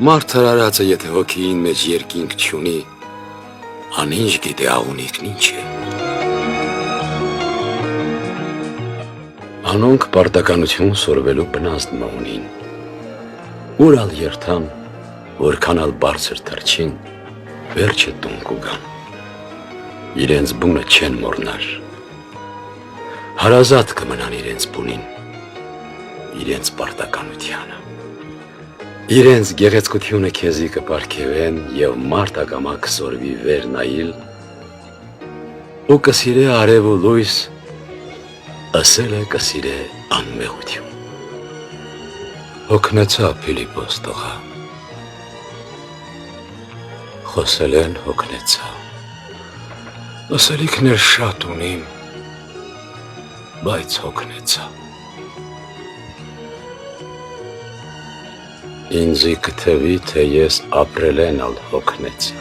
Մարդը արածը եթե հոգին մեջ երկինք չունի, անինչ գիտե աղունիքն ինչ է։ Անոնք պարտականություն սորվելու բնազդմը ունին, ուր ալ երթան, որքան ալ բարձր թռչին, վերջը տուն կուգան, իրենց բունը չեն մորնար, հարազատ կմնան իրենց բունին, իրենց պարտականությանը, իրենց գեղեցկությունը քեզի կպարգևեն և մարդ ակամա կսորվի վեր նայիլ, ու կսիրե արև ու լույս, ըսել է կսիրե անմեղություն։ Հոգնեցա Փիլիպոս տղա, խոսել են հոգնեցա, ասելիքներ շատ ունիմ, բայց հոգնեցա։ Ինձի կթվի, թե ես ապրել են ալ հոգնեցա։